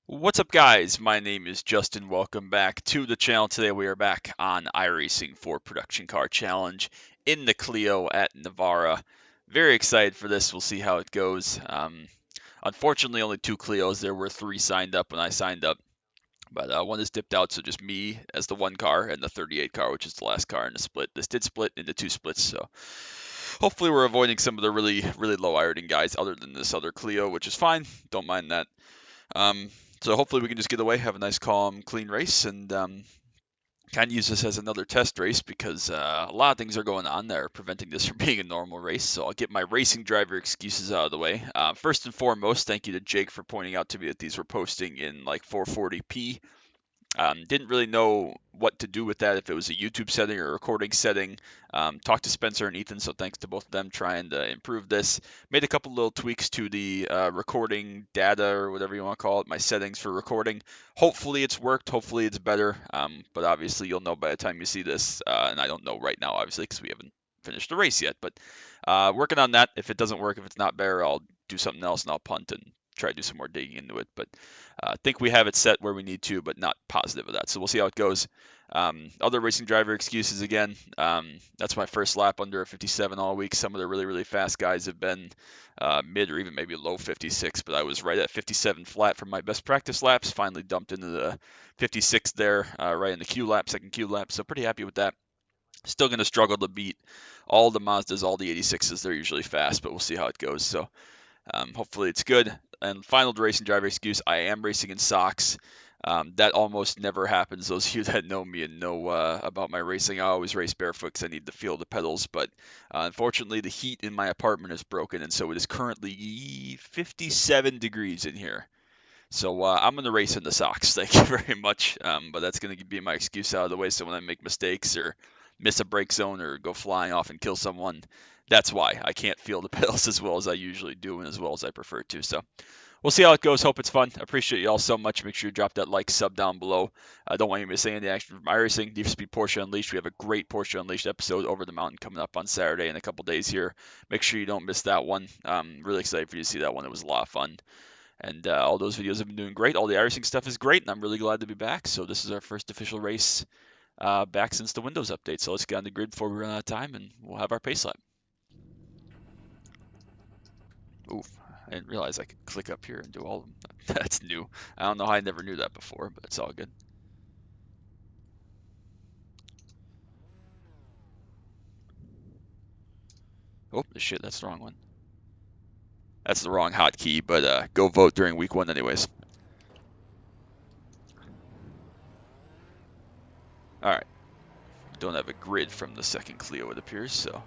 What's up, guys? My name is Justin. Welcome back to the channel. Today we are back on iRacing for Production Car Challenge in the Clio at Navarra. Very excited for this. We'll see how it goes. Unfortunately, only two Clios. There were three signed up when I signed up, but one is dipped out, so just me as the one car and the 38 car, which is the last car in the split. This did split into two splits, so hopefully we're avoiding some of the really low iRating guys other than this other Clio, which is fine. Don't mind that. Um, so hopefully we can just get away, have a nice, calm, clean race, and kind of use this as another test race because a lot of things are going on that are preventing this from being a normal race. So I'll get my racing driver excuses out of the way. First and foremost, thank you to Jake for pointing out to me that these were posting in like 440p. Didn't really know what to do with that, if it was a YouTube setting or a recording setting. Talked to Spencer and Ethan, so thanks to both of them trying to improve this. Made a couple little tweaks to the recording data or whatever you want to call it, my settings for recording. Hopefully it's worked, hopefully it's better, but obviously you'll know by the time you see this, and I don't know right now, obviously, because we haven't finished the race yet, but working on that. If it doesn't work, if it's not better, I'll do something else and I'll punt and try to do some more digging into it. But I think we have it set where we need to, but not positive of that. So we'll see how it goes. Other racing driver excuses again. That's my first lap under a 57 all week. Some of the really fast guys have been mid or even maybe low 56, but I was right at 57 flat for my best practice laps. Finally dumped into the 56 there, right in the Q lap, second Q lap. So pretty happy with that. Still going to struggle to beat all the Mazdas, all the 86s. They're usually fast, but we'll see how it goes. So hopefully it's good. And final racing driver excuse, I am racing in socks. That almost never happens. Those of you that know me and know about my racing, I always race barefoot because I need to feel the pedals. But unfortunately, the heat in my apartment is broken, and so it is currently 57 degrees in here. So I'm going to race in the socks. Thank you very much. But that's going to be my excuse out of the way. So when I make mistakes or miss a brake zone or go flying off and kill someone, that's why I can't feel the pedals as well as I usually do and as well as I prefer to. So we'll see how it goes. Hope it's fun. Appreciate you all so much. Make sure you drop that like, sub down below. I don't want you to miss any of the action from iRacing. Need for Speed Porsche Unleashed. We have a great Porsche Unleashed episode over the mountain coming up on Saturday in a couple days here. Make sure you don't miss that one. Really excited for you to see that one. It was a lot of fun. And all those videos have been doing great. All the iRacing stuff is great, and I'm really glad to be back. So this is our first official race back since the Windows update. So let's get on the grid before we run out of time, and we'll have our pace lap. Oof, I didn't realize I could click up here and do all of them. That's new. I don't know how I never knew that before, but it's all good. Oh, shit, that's the wrong one. That's the wrong hotkey, but go vote during week one anyways. All right, don't have a grid from the second Clio, it appears, so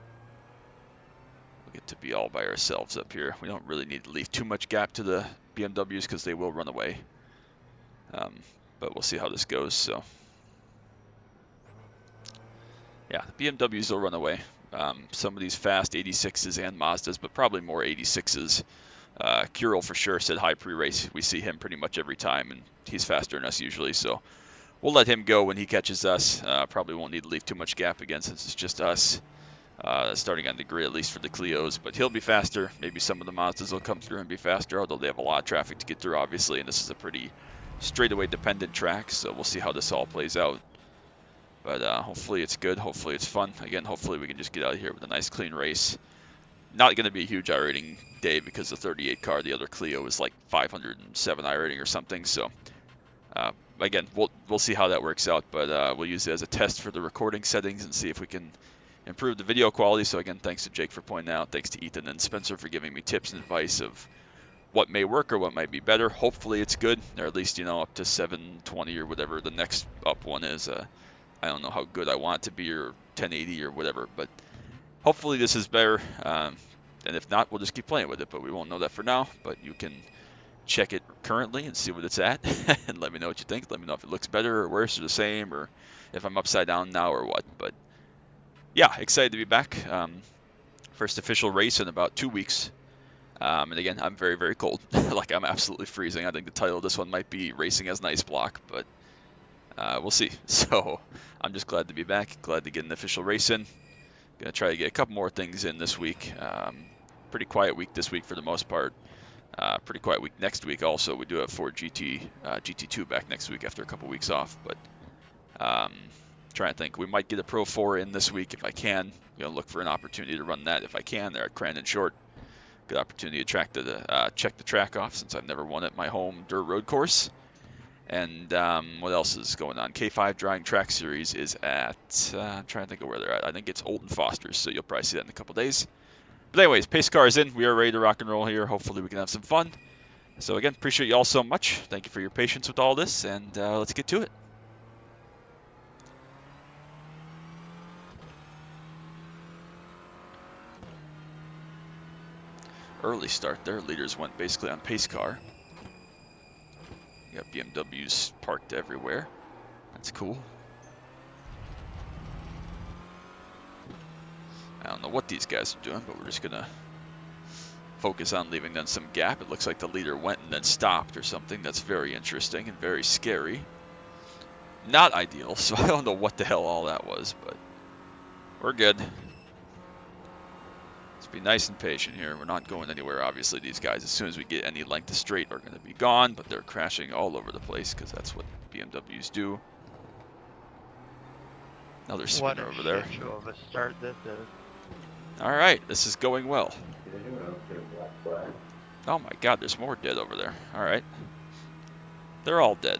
we'll get to be all by ourselves up here. We don't really need to leave too much gap to the BMWs because they will run away. But we'll see how this goes. So, yeah, the BMWs will run away. Some of these fast 86s and Mazdas, but probably more 86s. Kuril for sure said high pre-race. We see him pretty much every time, and he's faster than us usually. So we'll let him go when he catches us. Probably won't need to leave too much gap again since it's just us. Starting on the grid, at least for the Clios, but he'll be faster. Maybe some of the Mazdas will come through and be faster, although they have a lot of traffic to get through, obviously, and this is a pretty straightaway dependent track, so we'll see how this all plays out. But hopefully it's good, hopefully it's fun. Again, hopefully we can just get out of here with a nice clean race. Not going to be a huge iRating day because the 38 car, the other Clio, is like 507 iRating or something, so again, we'll see how that works out, but we'll use it as a test for the recording settings and see if we can improve the video quality. So again, thanks to Jake for pointing out, thanks to Ethan and Spencer for giving me tips and advice of what may work or what might be better. Hopefully it's good, or at least, up to 720 or whatever the next up one is. I don't know how good I want it to be, or 1080 or whatever, but hopefully this is better. And if not, we'll just keep playing with it, but we won't know that for now. But you can check it currently and see what it's at and let me know what you think. Let me know if it looks better or worse or the same, or if I'm upside down now or what. But yeah, excited to be back. First official race in about 2 weeks. And again, I'm very cold. Like, I'm absolutely freezing. I think the title of this one might be Racing as an Ice Block, but we'll see. So I'm just glad to be back. Glad to get an official race in. Gonna try to get a couple more things in this week. Pretty quiet week this week for the most part. Pretty quiet week next week. Also, we do have Ford GT2 back next week after a couple weeks off. But trying to think, we might get a Pro 4 in this week if I can. Look for an opportunity to run that if I can. There at Crandon Short. Good opportunity to check the track off since I've never won at my home dirt road course. And what else is going on? K5 Drying Track Series is at, I'm trying to think of where they're at. I think it's Olden Foster's, so you'll probably see that in a couple days. But anyways, pace car is in. We are ready to rock and roll here. Hopefully we can have some fun. So again, appreciate you all so much. Thank you for your patience with all this, and let's get to it. Early start there. Leaders went basically on pace car. You got BMWs parked everywhere. That's cool. I don't know what these guys are doing, but we're just going to focus on leaving them some gap. It looks like the leader went and then stopped or something. That's very interesting and very scary. Not ideal, so I don't know what the hell all that was, but we're good. Let's be nice and patient here. We're not going anywhere. Obviously, these guys, as soon as we get any length of straight, are going to be gone, but they're crashing all over the place because that's what BMWs do. Another spinner over there. What a shit show of a start this is. All right, this is going well. Oh my god, there's more dead over there. All right. They're all dead.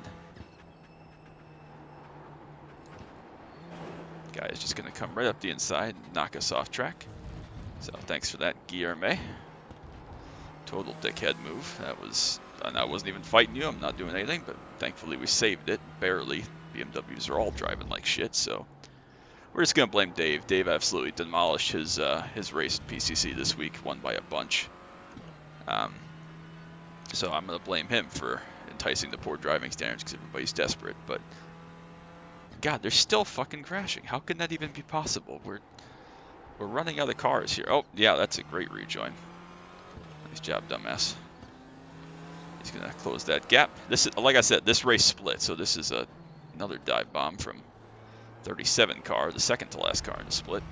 Guy is just going to come right up the inside and knock us off track. So thanks for that, Guillerme. Total dickhead move. I wasn't even fighting you. I'm not doing anything, but thankfully we saved it. Barely. BMWs are all driving like shit, so we're just going to blame Dave. Dave absolutely demolished his race at PCC this week, won by a bunch. So I'm going to blame him for enticing the poor driving standards because everybody's desperate. But God, they're still fucking crashing. How can that even be possible? We're running out of cars here. Oh, yeah, that's a great rejoin. Nice job, dumbass. He's going to close that gap. This is, like I said, this race split, so this is another dive bomb from 37 car, the second to last car in the split.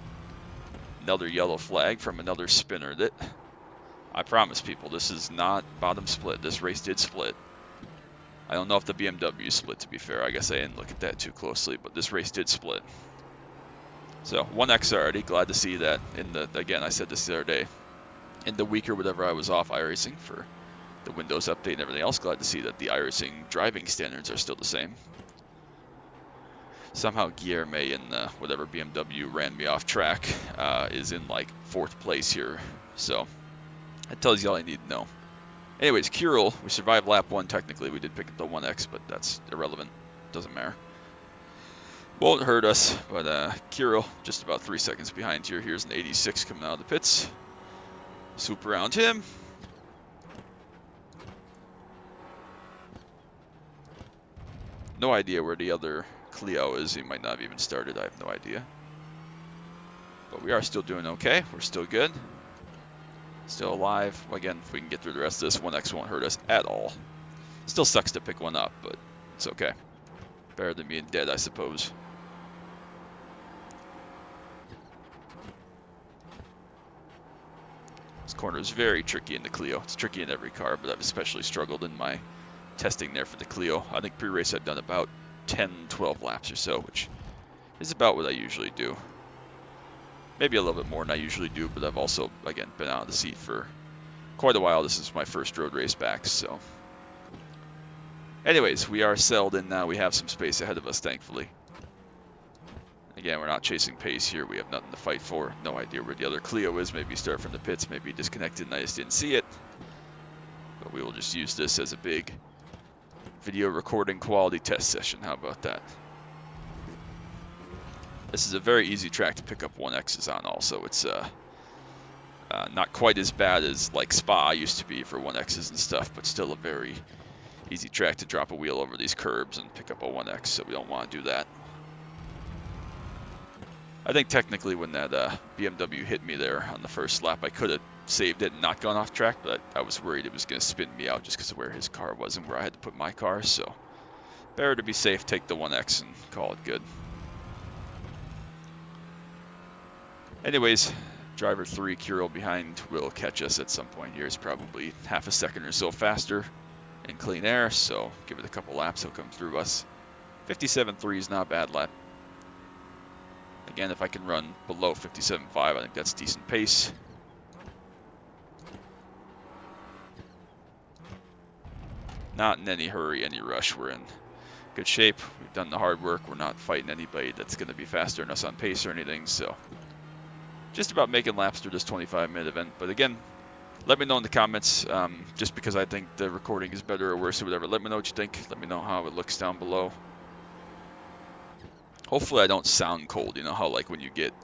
Another yellow flag from another spinner. That I promise people, this is not bottom split. This race did split. I don't know if the BMW split, to be fair. I guess I didn't look at that too closely, but this race did split. So 1X already. Glad to see that in the, again, I said this the other day, in the week or whatever I was off iRacing for the Windows update and everything else. Glad to see that the iRacing driving standards are still the same. Somehow Guillerme in whatever BMW ran me off track is in like 4th place here. So that tells you all I need to know. Anyways, Kirill, we survived lap 1 technically. We did pick up the 1X, but that's irrelevant. Doesn't matter. Won't hurt us, but Kirill just about 3 seconds behind here. Here's an 86 coming out of the pits. Swoop around him. No idea where the other Clio is. He might not have even started. I have no idea. But we are still doing okay. We're still good. Still alive. Again, if we can get through the rest of this, 1X won't hurt us at all. Still sucks to pick one up, but it's okay. Better than being dead, I suppose. This corner is very tricky in the Clio. It's tricky in every car, but I've especially struggled in my testing there for the Clio. I think pre-race I've done about 10, 12 laps or so, which is about what I usually do. Maybe a little bit more than I usually do, but I've also, again, been out of the seat for quite a while. This is my first road race back, so. Anyways, we are settled in now. We have some space ahead of us, thankfully. Again, we're not chasing pace here. We have nothing to fight for. No idea where the other Clio is. Maybe start from the pits, maybe disconnected and I just didn't see it. But we will just use this as a big video recording quality test session. How about that? This is a very easy track to pick up 1Xs on also. It's not quite as bad as like Spa used to be for 1Xs and stuff, but still a very easy track to drop a wheel over these curbs and pick up a 1X, so we don't want to do that. I think technically when that BMW hit me there on the first lap, I could have saved it and not gone off track, but I was worried it was going to spin me out just because of where his car was and where I had to put my car, so better to be safe, take the 1X and call it good. Anyways, Driver 3, Kirill behind, will catch us at some point here. It's probably half a second or so faster in clean air, so give it a couple laps, he'll come through us. 57.3 is not a bad lap. Again, if I can run below 57.5, I think that's decent pace. Not in any hurry, any rush. We're in good shape. We've done the hard work. We're not fighting anybody that's going to be faster than us on pace or anything, so just about making laps through this 25-minute event. But again, let me know in the comments, just because I think the recording is better or worse or whatever. Let me know what you think. Let me know how it looks down below. Hopefully I don't sound cold. You know how like when you get,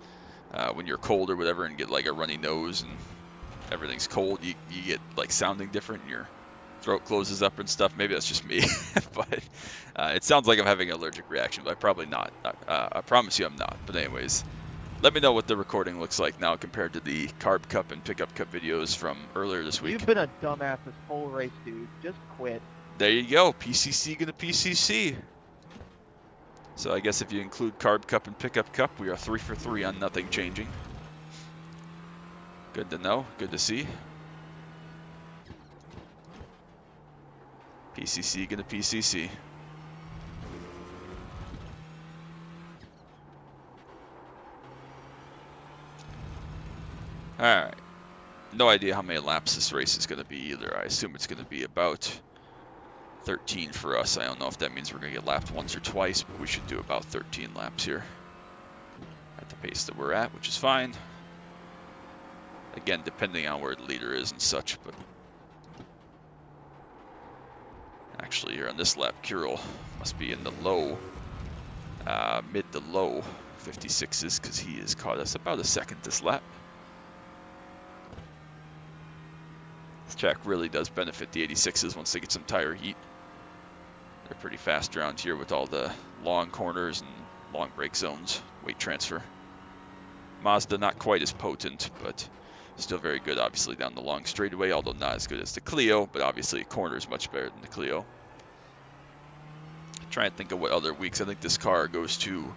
when you're cold or whatever and get like a runny nose and everything's cold, you get like sounding different and your throat closes up and stuff. Maybe that's just me, but it sounds like I'm having an allergic reaction, but I'm probably not. I promise you I'm not. But anyways, let me know what the recording looks like now compared to the Carb Cup and Pickup Cup videos from earlier this week. You've been a dumbass this whole race, dude. Just quit. There you go. PCC gonna PCC. So I guess if you include Carb Cup and Pickup Cup, we are 3 for 3 on nothing changing. Good to know. Good to see. PCC gonna PCC. Alright. No idea how many laps this race is going to be either. I assume it's going to be about 13 for us. I don't know if that means we're going to get lapped once or twice, but we should do about 13 laps here at the pace that we're at, which is fine. Again, depending on where the leader is and such, but actually here on this lap, Kirill must be in the low, mid to low 56s because he has caught us about a second this lap. This track really does benefit the 86s once they get some tire heat. They're pretty fast around here with all the long corners and long brake zones, weight transfer. Mazda not quite as potent, but still very good obviously down the long straightaway, although not as good as the Clio, but obviously corner is much better than the Clio. Trying to think of what other weeks. I think this car goes to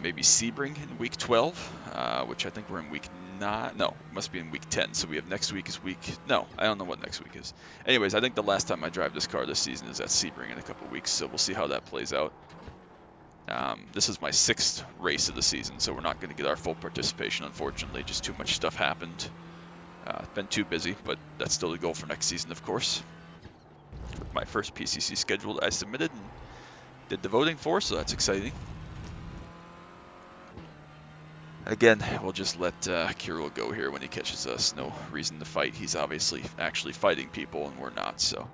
maybe Sebring in week 12, which I think we're in week 9. No, it must be in week 10. So we have next week is week. No, I don't know what next week is. Anyways, I think the last time I drive this car this season is at Sebring in a couple weeks. So we'll see how that plays out. This is my 6th race of the season, so we're not going to get our full participation, unfortunately. Just too much stuff happened. Been too busy, but that's still the goal for next season, of course. With my first PCC schedule that I submitted and did the voting for, so that's exciting. Again, we'll just let Kirill go here when he catches us. No reason to fight. He's obviously actually fighting people, and we're not, so.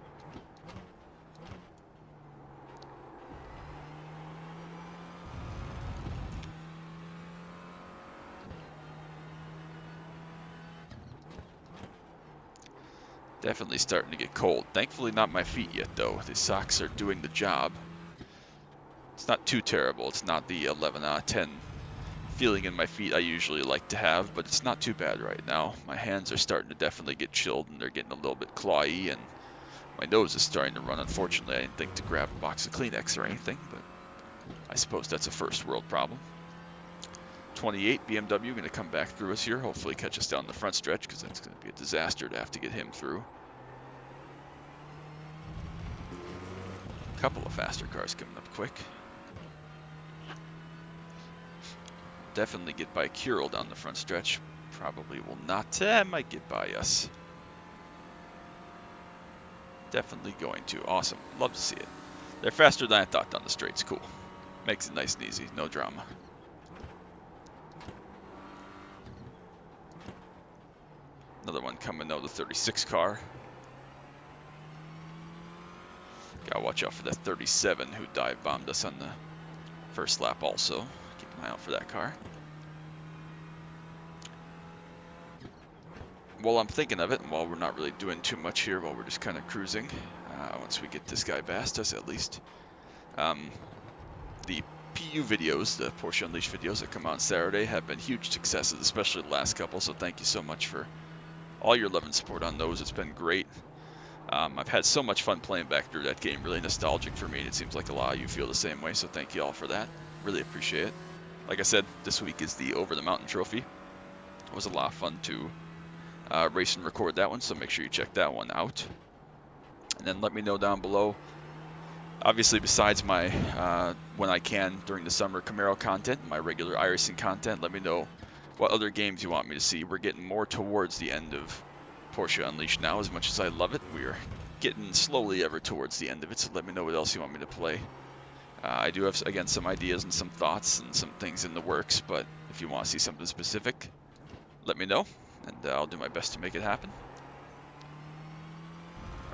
Definitely starting to get cold. Thankfully not my feet yet, though. The socks are doing the job. It's not too terrible. It's not the 11 out of 10 feeling in my feet I usually like to have, but it's not too bad right now. My hands are starting to definitely get chilled, and they're getting a little bit clawy, and my nose is starting to run. Unfortunately, I didn't think to grab a box of Kleenex or anything, but I suppose that's a first world problem. 28 BMW going to come back through us here, hopefully catch us down the front stretch, because that's going to be a disaster to have to get him through. A couple of faster cars coming up quick. Definitely get by Kirill down the front stretch. Probably will not. Might get by us. Definitely going to. Awesome. Love to see it. They're faster than I thought down the straights. Cool. Makes it nice and easy. No drama. Another one coming out of the 36 car. Gotta watch out for that 37 who dive bombed us on the first lap also. Keep an eye out for that car. While I'm thinking of it, and while we're not really doing too much here, while we're just kind of cruising, once we get this guy past us at least, the PU videos, the Porsche Unleashed videos that come out on Saturday have been huge successes, especially the last couple, so thank you so much for all your love and support on those. It's been great. I've had so much fun playing back through that game, really nostalgic for me, and it seems like a lot of you feel the same way, so thank you all for that. Really appreciate it. Like I said, this week is the Over the Mountain Trophy, It was a lot of fun to race and record that one, so make sure you check that one out. And then let me know down below, obviously besides my, when I can during the summer, Camaro content, my regular iRacing content, let me know what other games you want me to see. We're getting more towards the end of Porsche Unleashed now. As much as I love it, we are getting slowly ever towards the end of it, so let me know what else you want me to play. I do have, again, some ideas and some thoughts and some things in the works, but if you want to see something specific, let me know, and I'll do my best to make it happen.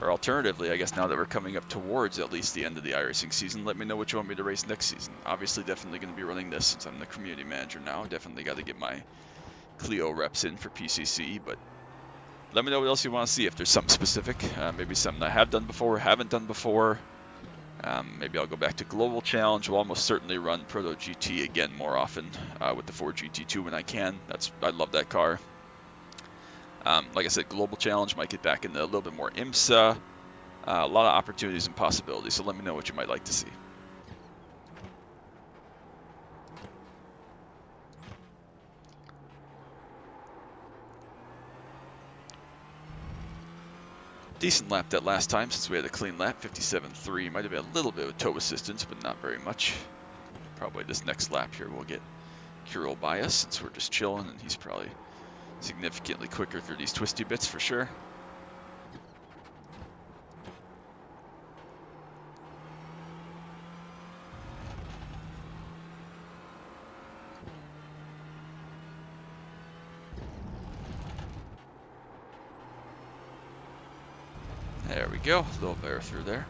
Or alternatively, I guess now that we're coming up towards at least the end of the iRacing season, let me know what you want me to race next season. Obviously, definitely going to be running this since I'm the community manager now. Definitely got to get my Clio reps in for PCC, but let me know what else you want to see. If there's something specific, maybe something I have done before, haven't done before. Maybe I'll go back to Global Challenge. We'll almost certainly run Proto GT again more often with the Ford GT2 when I can. I love that car. Like I said, Global Challenge might get back into a little bit more IMSA. A lot of opportunities and possibilities, so let me know what you might like to see. Decent lap that last time since we had a clean lap, 57.3. Might have been a little bit of toe assistance, but not very much. Probably this next lap here we'll get Kirill by us since we're just chilling, and he's probably significantly quicker through these twisty bits for sure. There we go, a little better through there.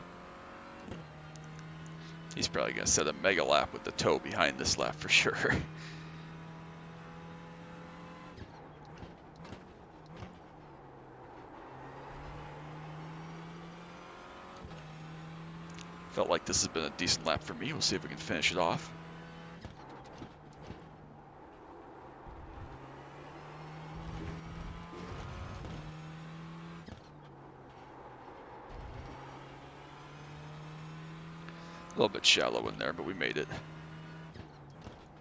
He's probably going to set a mega lap with the toe behind this lap for sure. Felt like this has been a decent lap for me. We'll see if we can finish it off. A little bit shallow in there, but we made it.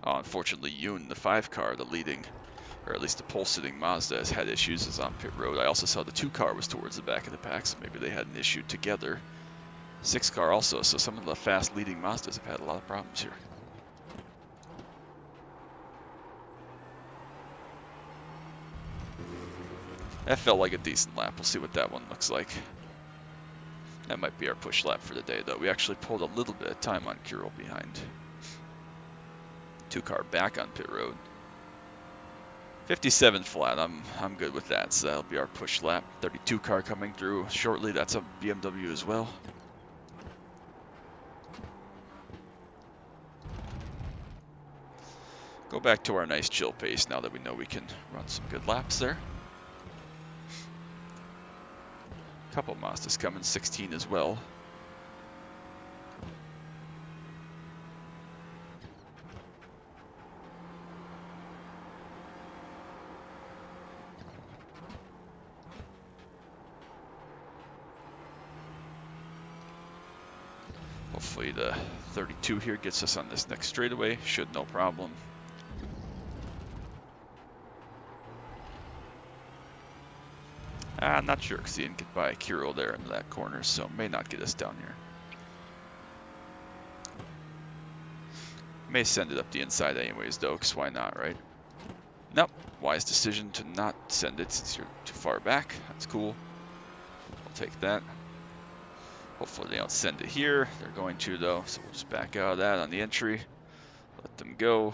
Oh, unfortunately, Yoon, the 5 car, the leading, or at least the pole-sitting Mazda, has had issues, is on pit road. I also saw the 2 car was towards the back of the pack, so maybe they had an issue together. 6 car also, so some of the fast leading Mazdas have had a lot of problems here. That felt like a decent lap. We'll see what that one looks like. That might be our push lap for the day, though. We actually pulled a little bit of time on Kirill behind. 2 car back on pit road. 57 flat, I'm good with that, so that'll be our push lap. 32 car coming through shortly, that's a BMW as well. Go back to our nice chill pace now that we know we can run some good laps there. Couple Mazdas coming, 16 as well. Hopefully the 32 here gets us on this next straightaway. Should no problem. I'm not sure because he didn't get by Kirill there into that corner, so may not get us down here. May send it up the inside anyways though, because why not, right? Nope. Wise decision to not send it since you're too far back. That's cool. I'll take that. Hopefully they don't send it here. They're going to though, so we'll just back out of that on the entry. Let them go.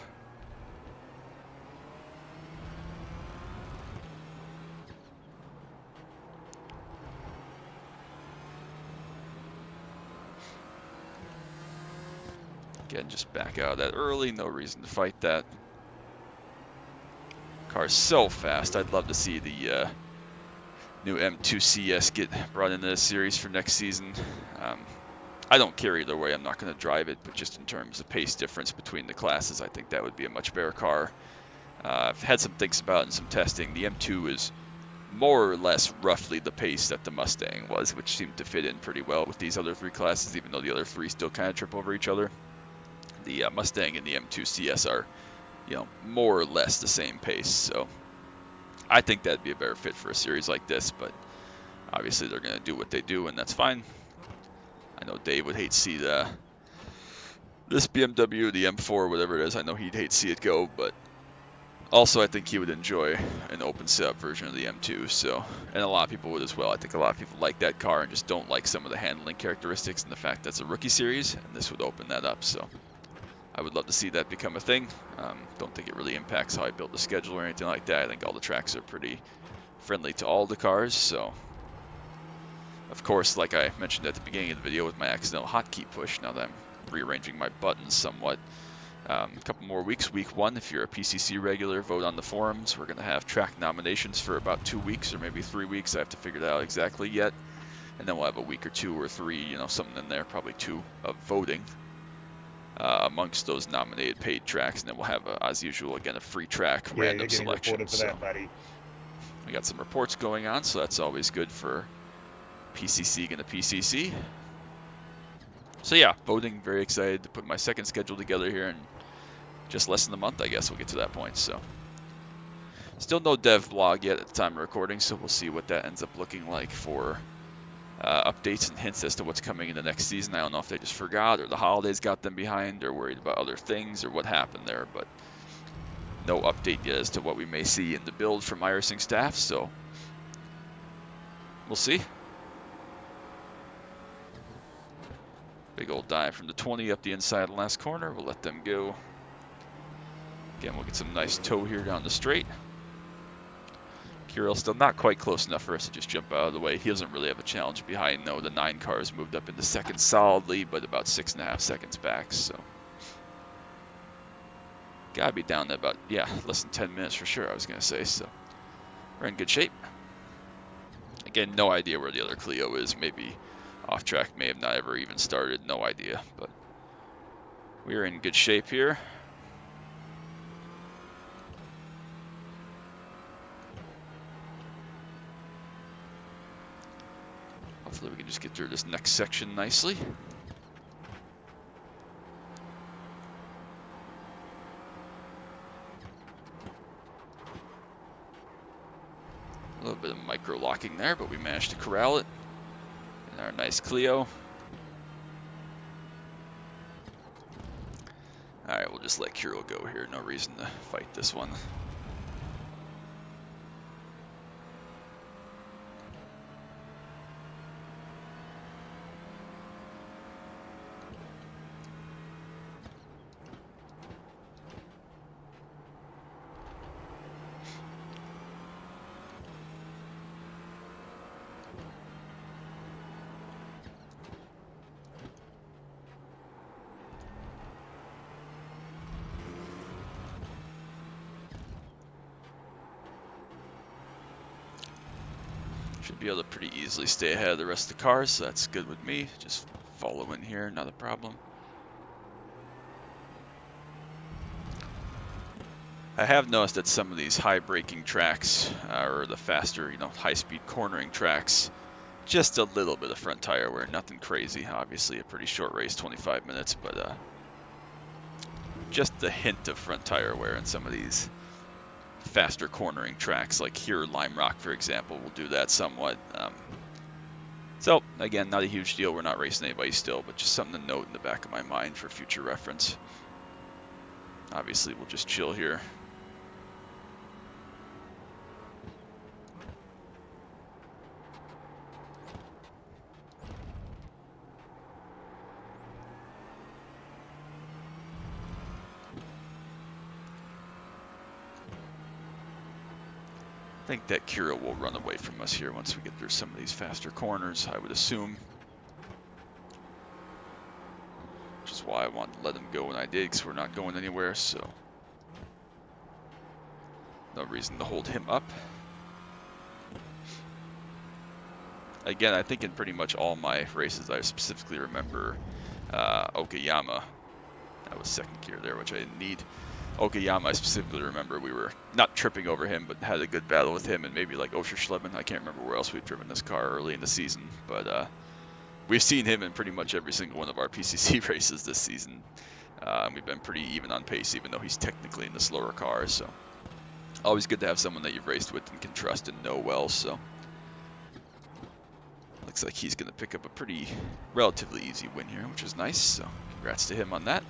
Again, just back out of that early. No reason to fight that. Car's so fast. I'd love to see the new M2 CS get brought into the series for next season. I don't care either way. I'm not going to drive it, but just in terms of pace difference between the classes, I think that would be a much better car. I've had some thinks about it and some testing. The M2 is more or less roughly the pace that the Mustang was, which seemed to fit in pretty well with these other 3 classes, even though the other 3 still kind of trip over each other. The Mustang and the M2 CS are, more or less the same pace. So I think that'd be a better fit for a series like this, but obviously they're going to do what they do, and that's fine. I know Dave would hate to see this BMW, the M4, whatever it is. I know he'd hate to see it go, but also I think he would enjoy an open setup version of the M2. So, and a lot of people would as well. I think a lot of people like that car and just don't like some of the handling characteristics and the fact that it's a rookie series, and this would open that up. So, I would love to see that become a thing. Don't think it really impacts how I build the schedule or anything like that. I think all the tracks are pretty friendly to all the cars. So, of course, like I mentioned at the beginning of the video with my accidental hotkey push, now that I'm rearranging my buttons somewhat, a couple more weeks. Week 1, if you're a PCC regular, vote on the forums. We're going to have track nominations for about 2 weeks or maybe 3 weeks. I have to figure that out exactly yet. And then we'll have a week or 2 or 3, you know, something in there, probably 2 of voting amongst those nominated paid tracks. And then we'll have, as usual, again, a free track random selection. For that, buddy. We got some reports going on, so that's always good for PCC and the PCC. So yeah, voting, very excited to put my second schedule together here in just less than a month, I guess we'll get to that point. So still no dev blog yet at the time of recording, so we'll see what that ends up looking like for updates and hints as to what's coming in the next season. I don't know if they just forgot or the holidays got them behind or worried about other things or what happened there, but no update yet as to what we may see in the build from iRacing staff, so we'll see. Big old dive from the 20 up the inside of the last corner. We'll let them go. Again, we'll get some nice toe here down the straight. Kirill still not quite close enough for us to just jump out of the way. He doesn't really have a challenge behind, though. The 9 cars moved up into second solidly, but about 6.5 seconds back, so. Gotta be down to about, yeah, less than 10 minutes for sure, I was gonna say, so. We're in good shape. Again, no idea where the other Clio is. Maybe off track, may have not ever even started, no idea, but we're in good shape here. Hopefully we can just get through this next section nicely. A little bit of micro locking there, but we managed to corral it in our nice Clio. Alright, we'll just let Kirill go here. No reason to fight this one. Should be able to pretty easily stay ahead of the rest of the cars, so that's good with me. Just follow in here, not a problem. I have noticed that some of these high braking tracks, or the faster, you know, high-speed cornering tracks, just a little bit of front tire wear, nothing crazy. Obviously a pretty short race, 25 minutes, but just a hint of front tire wear in some of these faster cornering tracks, like here Lime Rock, for example, will do that somewhat. So, again, not a huge deal. We're not racing anybody still, but just something to note in the back of my mind for future reference. Obviously, we'll just chill here. I think that Kira will run away from us here once we get through some of these faster corners, I would assume. Which is why I wanted to let him go when I did, because we're not going anywhere, so no reason to hold him up. Again, I think in pretty much all my races, I specifically remember Okayama. That was second gear there, which I didn't need. Okayama, I specifically remember we were not tripping over him, but had a good battle with him, and maybe like Osher Schleben. I can't remember where else we've driven this car early in the season, but we've seen him in pretty much every single one of our PCC races this season. We've been pretty even on pace, even though he's technically in the slower car, so Always good to have someone that you've raced with and can trust and know well, so looks like he's going to pick up a pretty relatively easy win here, which is nice, so congrats to him on that.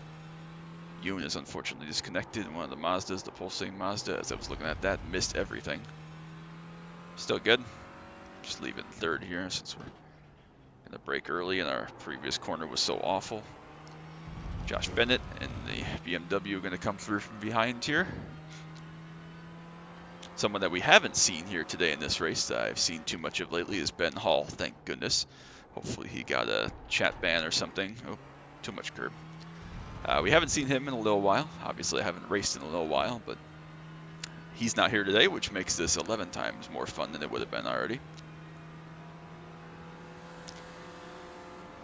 Yoon is unfortunately disconnected in one of the Mazdas, the pulsating Mazda. As I was looking at that, missed everything. Still good. Just leave it in third here since we're going to break early and our previous corner was so awful. Josh Bennett and the BMW going to come through from behind here. Someone that we haven't seen here today in this race that I've seen too much of lately is Ben Hall, thank goodness. Hopefully he got a chat ban or something. Oh, too much curb. We haven't seen him in a little while. Obviously I haven't raced in a little while, but he's not here today, which makes this 11 times more fun than it would have been already.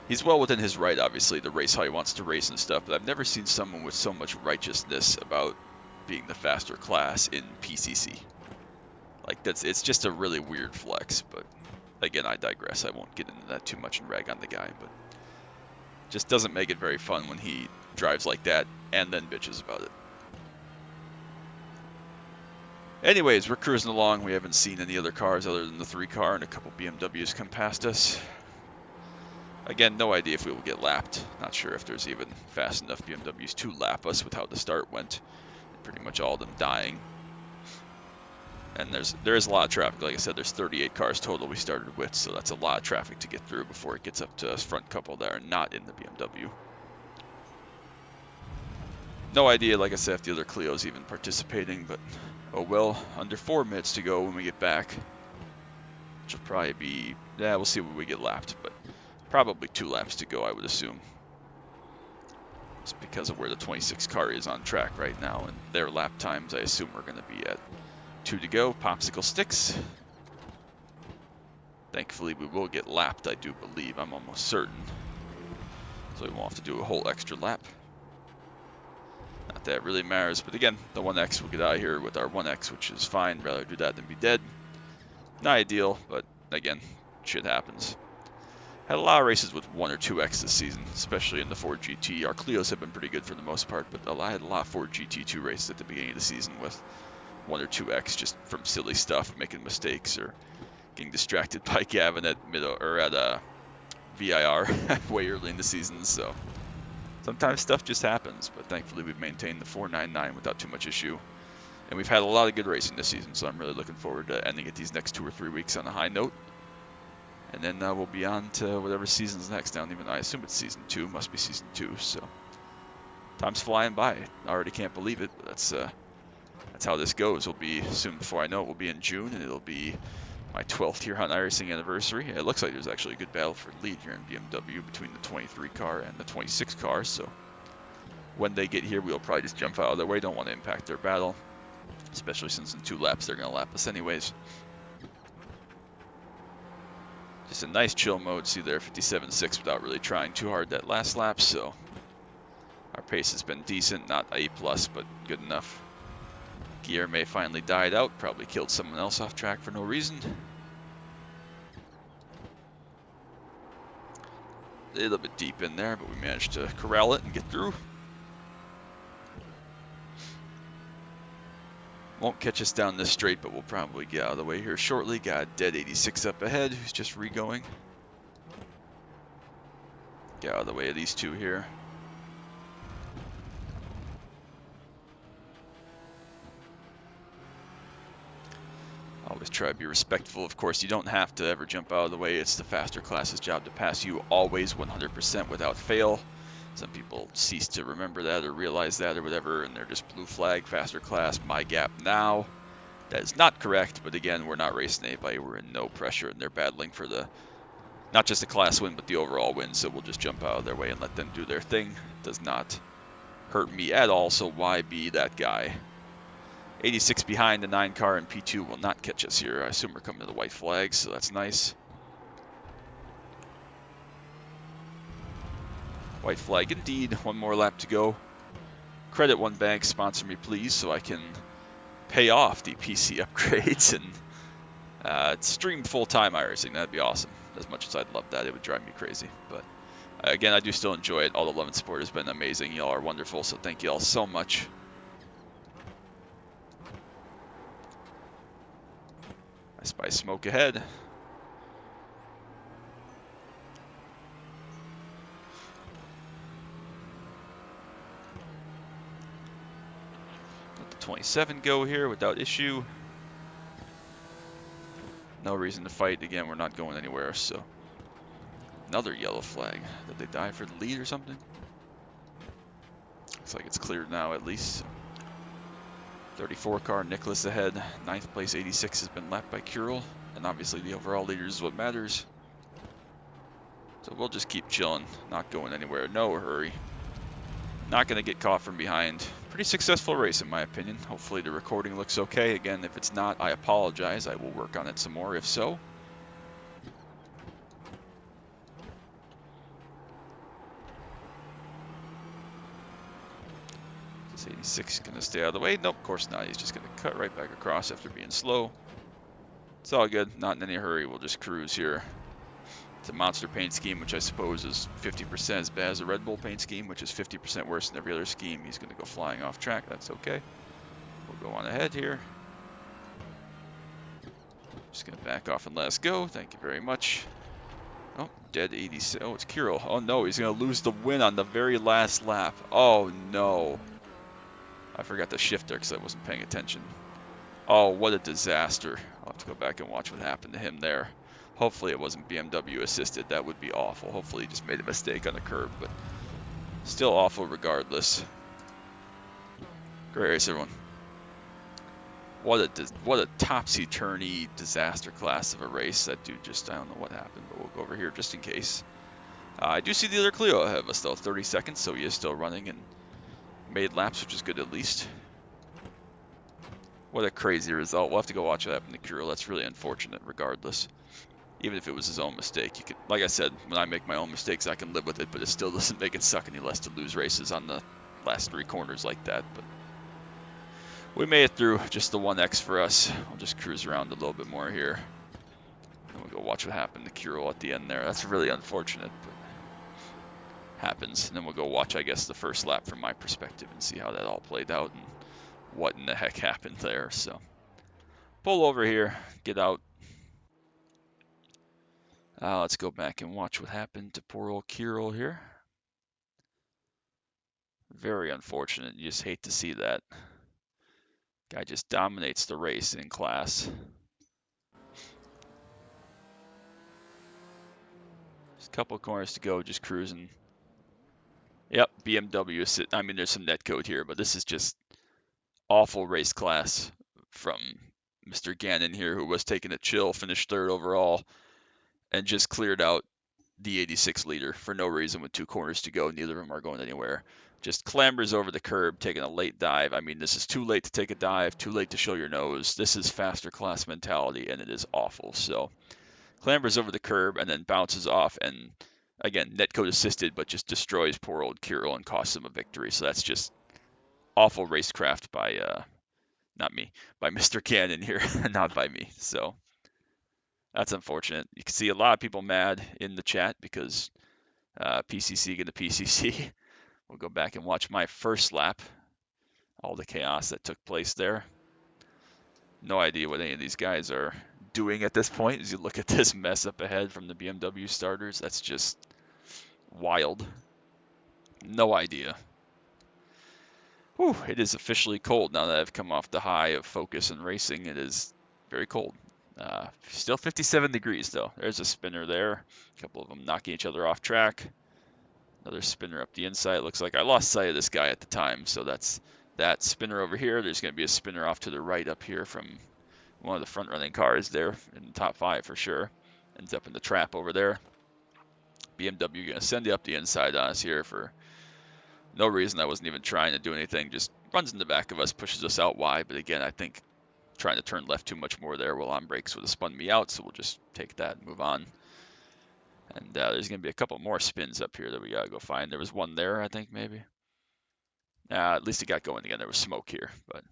He's well within his right, obviously, to race how he wants to race and stuff, but I've never seen someone with so much righteousness about being the faster class in PCC. Like, it's just a really weird flex, but again, I digress. I won't get into that too much and rag on the guy, but just doesn't make it very fun when he drives like that and then bitches about it. Anyways, we're cruising along. We haven't seen any other cars other than the 3-car, and a couple BMWs come past us. Again, no idea if we will get lapped. Not sure if there's even fast enough BMWs to lap us with how the start went. Pretty much all of them dying. And there is a lot of traffic. Like I said, there's 38 cars total we started with, so that's a lot of traffic to get through before it gets up to us front couple that are not in the BMW. No idea, like I said, if the other Clio's even participating, but oh well. Under 4 minutes to go when we get back. Which will probably be, yeah, we'll see when we get lapped, but probably 2 laps to go, I would assume. Just because of where the 26 car is on track right now, and their lap times, I assume we're going to be at 2 to go. Popsicle sticks. Thankfully, we will get lapped, I do believe. I'm almost certain. So we won't have to do a whole extra lap. Not that it really matters, but again, the 1X will get out of here with our 1X, which is fine. Rather do that than be dead. Not ideal, but again, shit happens. Had a lot of races with 1 or 2X this season, especially in the Ford GT. Our Clios have been pretty good for the most part, but I had a lot of Ford GT2 races at the beginning of the season with 1 or 2X just from silly stuff, making mistakes or getting distracted by Gavin at VIR way early in the season. So sometimes stuff just happens, but thankfully we've maintained the 499 without too much issue. And we've had a lot of good racing this season, so I'm really looking forward to ending it these next 2 or 3 weeks on a high note. And then we'll be on to whatever season's next. I assume it's season 2, must be season 2. So time's flying by. I already can't believe it, but that's how this goes. We'll be soon before I know it. We'll be in June, and it'll be my 12th here on iRacing anniversary. It looks like there's actually a good battle for lead here in BMW between the 23 car and the 26 car. So when they get here, we'll probably just jump out of their way. Don't want to impact their battle, especially since in 2 laps they're going to lap us anyways. Just a nice chill mode. See there, 57.6 without really trying too hard that last lap. So our pace has been decent, not A+, but good enough. Guilherme finally died out, probably killed someone else off track for no reason. A little bit deep in there, but we managed to corral it and get through. Won't catch us down this straight, but we'll probably get out of the way here shortly. Got a dead 86 up ahead, who's just re-going. Get out of the way of these 2 here. Always try to be respectful. Of course, you don't have to ever jump out of the way. It's the faster class's job to pass you always 100% without fail. Some people cease to remember that or realize that or whatever, and they're just blue flag, faster class, my gap now. That is not correct, but again, we're not racing anybody. We're in no pressure, and they're battling for the, not just the class win, but the overall win, so we'll just jump out of their way and let them do their thing. It does not hurt me at all, so why be that guy? 86 behind the 9 car and P2 will not catch us here. I assume we're coming to the white flag, so that's nice. White flag indeed. 1 more lap to go. Credit One Bank, sponsor me please, so I can pay off the PC upgrades and stream full-time iRacing. That'd be awesome. As much as I'd love that, it would drive me crazy. But again, I do still enjoy it. All the love and support has been amazing. Y'all are wonderful, so thank you all so much. I spy smoke ahead. Let the 27 go here without issue. No reason to fight. Again, we're not going anywhere, so. Another yellow flag. Did they die for the lead or something? Looks like it's cleared now at least. 34 car, Nicholas ahead. 9th place, 86 has been lapped by Curel. And obviously the overall leader is what matters. So we'll just keep chilling, not going anywhere. No hurry. Not going to get caught from behind. Pretty successful race in my opinion. Hopefully the recording looks okay. Again, if it's not, I apologize. I will work on it some more if so. Is 86 going to stay out of the way? Nope, of course not. He's just going to cut right back across after being slow. It's all good. Not in any hurry. We'll just cruise here. It's a monster paint scheme, which I suppose is 50% as bad as a Red Bull paint scheme, which is 50% worse than every other scheme. He's going to go flying off track. That's okay. We'll go on ahead here. Just going to back off and let us go. Thank you very much. Oh, dead 86. Oh, it's Kirill. Oh, no. He's going to lose the win on the very last lap. Oh, no. I forgot the shifter because I wasn't paying attention. Oh, what a disaster. I'll have to go back and watch what happened to him there. Hopefully it wasn't BMW assisted. That would be awful. Hopefully he just made a mistake on the curb, but still awful regardless. Great race, everyone. What a topsy-turvy disaster class of a race. That dude just, I don't know what happened, but we'll go over here just in case. I do see the other Clio ahead of us though, 30 seconds, so he is still running and made laps, which is good at least. What a crazy result. We'll have to go watch what happened to Kirill. That's really unfortunate regardless. Even if it was his own mistake, you could, like I said, when I make my own mistakes, I can live with it, but it still doesn't make it suck any less to lose races on the last 3 corners like that. But we made it through, just the 1X for us. I'll just cruise around a little bit more here. And we'll go watch what happened to Kirill at the end there. That's really unfortunate, but happens. And then we'll go watch, I guess, the first lap from my perspective and see how that all played out and what in the heck happened there. So pull over here, get out. Let's go back and watch what happened to poor old Kirill here. Very unfortunate. You just hate to see that. Guy just dominates the race in class. Just a couple of corners to go, just cruising. Yep, BMW is sitting. I mean, there's some netcode here, but this is just awful race class from Mr. Gannon here, who was taking a chill, finished 3rd overall, and just cleared out the 86 leader for no reason with 2 corners to go. Neither of them are going anywhere. Just clambers over the curb, taking a late dive. I mean, this is too late to take a dive, too late to show your nose. This is faster class mentality, and it is awful. So clambers over the curb and then bounces off, and again, netcode assisted, but just destroys poor old Kirill and costs him a victory. So that's just awful racecraft by, not me, by Mr. Cannon here, not by me. So that's unfortunate. You can see a lot of people mad in the chat because PCC get a PCC. We'll go back and watch my first lap. All the chaos that took place there. No idea what any of these guys are doing at this point. As you look at this mess up ahead from the BMW starters, that's just wild. No idea. Whew, it is officially cold now that I've come off the high of focus and racing. It is very cold. Still 57 degrees though. There's a spinner there. A couple of them knocking each other off track. Another spinner up the inside. It looks like I lost sight of this guy at the time, so that's that spinner over here. There's going to be a spinner off to the right up here from one of the front-running cars there in the top 5 for sure. Ends up in the trap over there. BMW going to send you up the inside on us here for no reason. I wasn't even trying to do anything. Just runs in the back of us, pushes us out wide. But again, I think trying to turn left too much more there while on brakes would have spun me out, so we'll just take that and move on. And there's going to be a couple more spins up here that we got to go find. There was one there, I think, maybe. At least it got going again. There was smoke here, but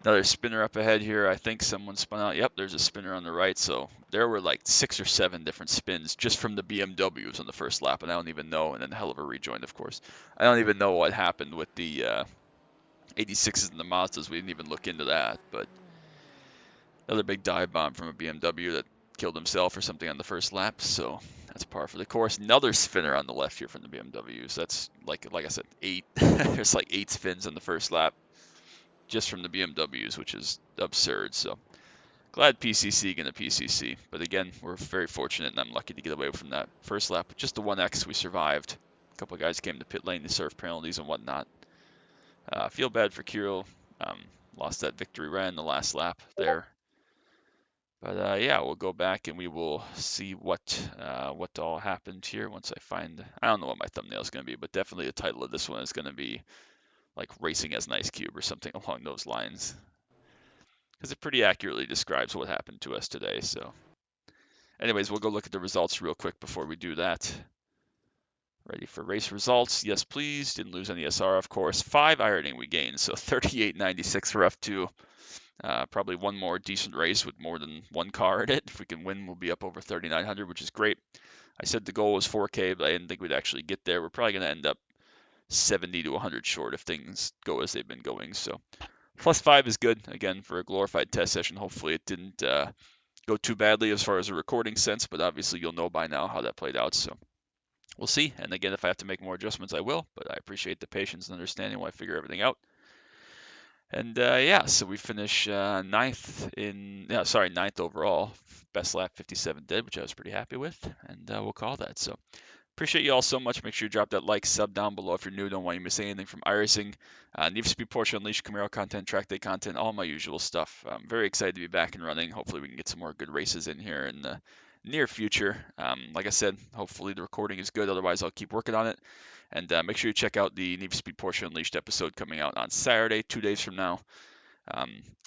another spinner up ahead here. I think someone spun out. Yep, there's a spinner on the right. So there were like 6 or 7 different spins just from the BMWs on the first lap, and I don't even know. And then hell of a rejoin, of course. I don't even know what happened with the 86s and the Mazdas. We didn't even look into that, but Another big dive bomb from a BMW that killed himself or something on the first lap, so that's par for the course. Another spinner on the left here from the BMWs. That's like I said, 8. There's like 8 spins on the first lap just from the BMWs, which is absurd. So glad PCC getting a PCC, but again, we're very fortunate and I'm lucky to get away from that first lap. Just the 1X we survived. A couple of guys came to pit lane to serve penalties and whatnot. Feel bad for Kirill. Um, Lost that victory right in the last lap there. But yeah, we'll go back and we will see what all happened here once I find. I don't know what my thumbnail is going to be, but definitely the title of this one is going to be like Racing as an Ice Cube or something along those lines, because it pretty accurately describes what happened to us today. So, anyways, we'll go look at the results real quick before we do that. Ready for race results? Yes, please. Didn't lose any SR, of course. 5 ironing we gained, so 38.96 for F2. Probably one more decent race with more than one car in it. If we can win, we'll be up over 3,900, which is great. I said the goal was 4K, but I didn't think we'd actually get there. We're probably going to end up 70 to 100 short if things go as they've been going. So +5 is good, again, for a glorified test session. Hopefully it didn't go too badly as far as a recording sense, but obviously you'll know by now how that played out. So we'll see. And again, if I have to make more adjustments, I will, but I appreciate the patience and understanding while I figure everything out. And yeah, so we finish ninth overall. Best lap 57 did, which I was pretty happy with, and we'll call that. So appreciate you all so much. Make sure you drop that like, sub down below if you're new. Don't want you to miss anything from iRacing. Need for Speed Porsche Unleashed, Camaro content, track day content, all my usual stuff. I'm very excited to be back and running. Hopefully we can get some more good races in here in the near future. Like I said, hopefully the recording is good. Otherwise, I'll keep working on it. And make sure you check out the Need for Speed Porsche Unleashed episode coming out on Saturday, 2 days from now.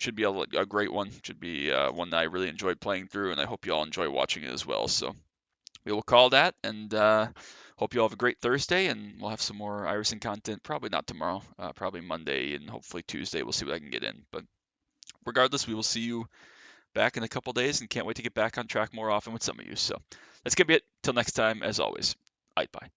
Should be a great one. Should be one that I really enjoyed playing through, and I hope you all enjoy watching it as well. So we will call that, and hope you all have a great Thursday, and we'll have some more iRacing content. Probably not tomorrow, probably Monday, and hopefully Tuesday. We'll see what I can get in. But regardless, we will see you back in a couple days, and can't wait to get back on track more often with some of you. So that's gonna be it. Till next time, as always. Bye bye.